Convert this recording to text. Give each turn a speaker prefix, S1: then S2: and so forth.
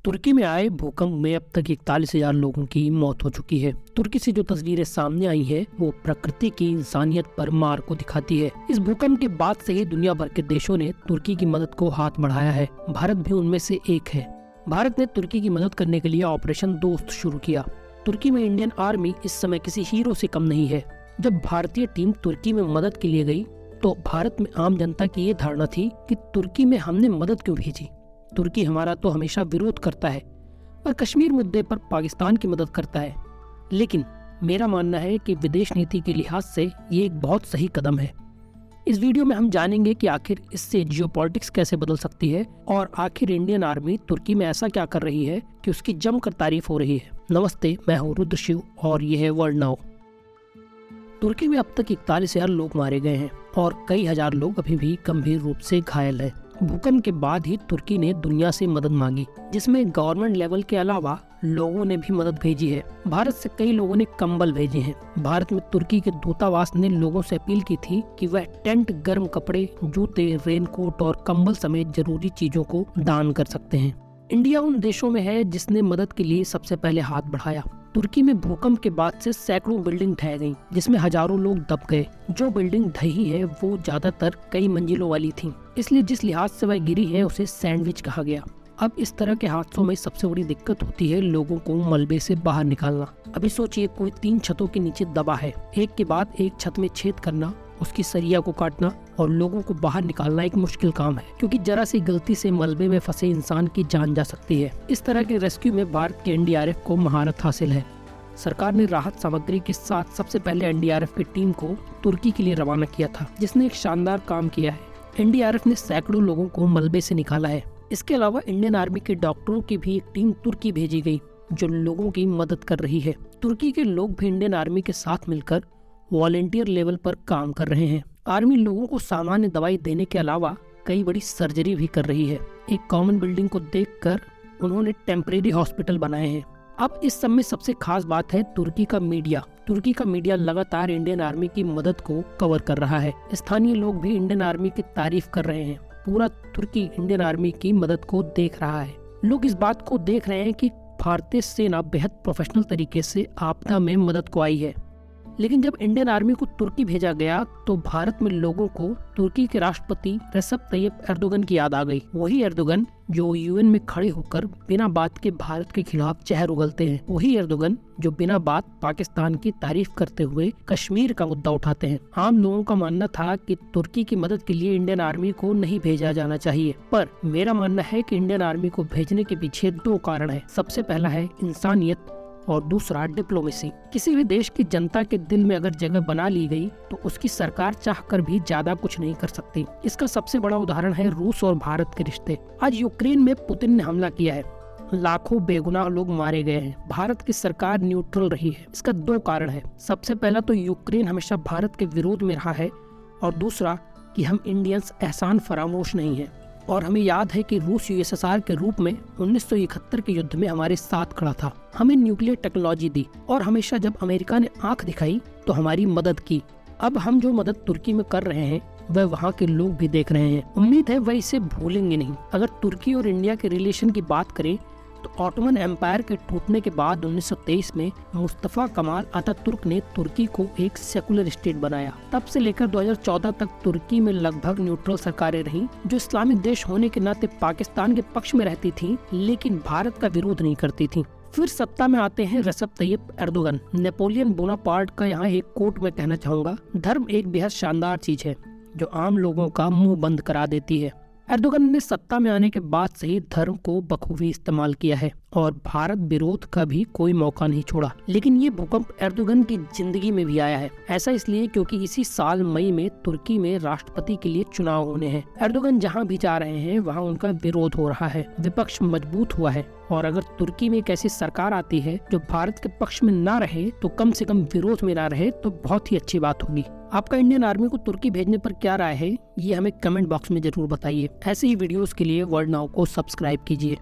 S1: तुर्की में आए भूकंप में अब तक 41,000 लोगों की मौत हो चुकी है। तुर्की से जो तस्वीरें सामने आई है वो प्रकृति की इंसानियत पर मार को दिखाती है। इस भूकंप के बाद से ही दुनिया भर के देशों ने तुर्की की मदद को हाथ बढ़ाया है। भारत भी उनमें से एक है। भारत ने तुर्की की मदद करने के लिए ऑपरेशन दोस्त शुरू किया। तुर्की में इंडियन आर्मी इस समय किसी हीरो से कम नहीं है। जब भारतीय टीम तुर्की में मदद के लिए गई तो भारत में आम जनता की ये धारणा थी कि तुर्की में हमने मदद क्यों भेजी, तुर्की हमारा तो हमेशा विरोध करता है और कश्मीर मुद्दे पर पाकिस्तान की मदद करता है। लेकिन मेरा मानना है कि विदेश नीति के लिहाज से ये एक बहुत सही कदम है। इस वीडियो में हम जानेंगे कि आखिर इससे जियोपॉलिटिक्स कैसे बदल सकती है और आखिर इंडियन आर्मी तुर्की में ऐसा क्या कर रही है कि उसकी जमकर तारीफ हो रही है। नमस्ते, मैं हूँ रुद्र शिव और ये है वर्ल्ड नाउ। तुर्की में अब तक 41,000 लोग मारे गए हैं और कई हजार लोग अभी भी गंभीर रूप से घायल हैं। भूकंप के बाद ही तुर्की ने दुनिया से मदद मांगी, जिसमें गवर्नमेंट लेवल के अलावा लोगों ने भी मदद भेजी है। भारत से कई लोगों ने कंबल भेजे हैं। भारत में तुर्की के दूतावास ने लोगों से अपील की थी कि वह टेंट, गर्म कपड़े, जूते, रेनकोट और कंबल समेत जरूरी चीजों को दान कर सकते हैं। इंडिया उन देशों में है जिसने मदद के लिए सबसे पहले हाथ बढ़ाया। तुर्की में भूकंप के बाद से सैकड़ों बिल्डिंग ढह गईं, जिसमें हजारों लोग दब गए। जो बिल्डिंग ढही है वो ज्यादातर कई मंजिलों वाली थी, इसलिए जिस लिहाज से वह गिरी है उसे सैंडविच कहा गया। अब इस तरह के हादसों में सबसे बड़ी दिक्कत होती है लोगों को मलबे से बाहर निकालना। अभी सोचिए, कोई 3 छतों के नीचे दबा है, एक के बाद एक छत में छेद करना, उसकी सरिया को काटना और लोगों को बाहर निकालना एक मुश्किल काम है, क्योंकि जरा सी गलती से मलबे में फंसे इंसान की जान जा सकती है। इस तरह के रेस्क्यू में भारत के एनडीआरएफ को महारत हासिल है। सरकार ने राहत सामग्री के साथ सबसे पहले एनडीआरएफ की टीम को तुर्की के लिए रवाना किया था, जिसने एक शानदार काम किया है। एनडीआरएफ ने सैकड़ों लोगों को मलबे से निकाला है। इसके अलावा इंडियन आर्मी के डॉक्टरों की भी एक टीम तुर्की भेजी गई, जो लोगों की मदद कर रही है। तुर्की के लोग भी इंडियन आर्मी के साथ मिलकर वॉलेंटियर लेवल पर काम कर रहे हैं। आर्मी लोगों को सामान्य दवाई देने के अलावा कई बड़ी सर्जरी भी कर रही है। एक कॉमन बिल्डिंग को देखकर उन्होंने टेम्परेरी हॉस्पिटल बनाए हैं। अब इस सब में सबसे खास बात है तुर्की का मीडिया। तुर्की का मीडिया लगातार इंडियन आर्मी की मदद को कवर कर रहा है। स्थानीय लोग भी इंडियन आर्मी की तारीफ कर रहे हैं। पूरा तुर्की इंडियन आर्मी की मदद को देख रहा है। लोग इस बात को देख रहे हैं कि भारतीय सेना बेहद प्रोफेशनल तरीके से आपदा में मदद को आई है। लेकिन जब इंडियन आर्मी को तुर्की भेजा गया तो भारत में लोगों को तुर्की के राष्ट्रपति रेसेप तैयप एर्दोगन की याद आ गई। वही एर्दोगन जो यूएन में खड़े होकर बिना बात के भारत के खिलाफ जहर उगलते हैं। वही एर्दोगन जो बिना बात पाकिस्तान की तारीफ करते हुए कश्मीर का मुद्दा उठाते हैं। आम लोगों का मानना था कि तुर्की की मदद के लिए इंडियन आर्मी को नहीं भेजा जाना चाहिए, पर मेरा मानना है कि इंडियन आर्मी को भेजने के पीछे 2 कारण है। सबसे पहला है इंसानियत और दूसरा डिप्लोमेसी। किसी भी देश की जनता के दिल में अगर जगह बना ली गई तो उसकी सरकार चाहकर भी ज्यादा कुछ नहीं कर सकती। इसका सबसे बड़ा उदाहरण है रूस और भारत के रिश्ते। आज यूक्रेन में पुतिन ने हमला किया है, लाखों बेगुनाह लोग मारे गए हैं। भारत की सरकार न्यूट्रल रही है। इसका 2 कारण है। सबसे पहला तो यूक्रेन हमेशा भारत के विरोध में रहा है और दूसरा कि हम इंडियंस एहसान फरामोश नहीं है। और हमें याद है कि रूस यूएसएसआर के रूप में 1971 के युद्ध में हमारे साथ खड़ा था, हमें न्यूक्लियर टेक्नोलॉजी दी और हमेशा जब अमेरिका ने आंख दिखाई तो हमारी मदद की। अब हम जो मदद तुर्की में कर रहे हैं वह वहाँ के लोग भी देख रहे हैं। उम्मीद है वह इसे भूलेंगे नहीं। अगर तुर्की और इंडिया के रिलेशन की बात करें तो ऑटोमन एम्पायर के टूटने के बाद 1923 में मुस्तफा कमाल अतातुर्क ने तुर्की को एक सेकुलर स्टेट बनाया। तब से लेकर 2014 तक तुर्की में लगभग न्यूट्रल सरकारें रहीं, जो इस्लामिक देश होने के नाते पाकिस्तान के पक्ष में रहती थीं, लेकिन भारत का विरोध नहीं करती थीं। फिर सत्ता में आते हैं Recep Tayyip Erdogan. Napoleon Bonaparte का यहाँ एक कोट में कहना चाहूंगा, धर्म एक बेहद शानदार चीज है जो आम लोगों का मुंह बंद करा देती है। एर्दोगन ने सत्ता में आने के बाद से ही धर्म को बखूबी इस्तेमाल किया है और भारत विरोध का भी कोई मौका नहीं छोड़ा। लेकिन ये भूकंप एर्दोगन की जिंदगी में भी आया है। ऐसा इसलिए क्योंकि इसी साल मई में तुर्की में राष्ट्रपति के लिए चुनाव होने हैं। एर्दोगन जहां भी जा रहे हैं वहां उनका विरोध हो रहा है, विपक्ष मजबूत हुआ है और अगर तुर्की में एक ऐसी सरकार आती है जो भारत के पक्ष में ना रहे तो कम से कम विरोध में ना रहे तो बहुत ही अच्छी बात होगी। आपका इंडियन आर्मी को तुर्की भेजने पर क्या राय है, ये हमें कमेंट बॉक्स में जरूर बताइए। ऐसे ही वीडियोस के लिए वर्ल्ड नाउ को सब्सक्राइब कीजिए।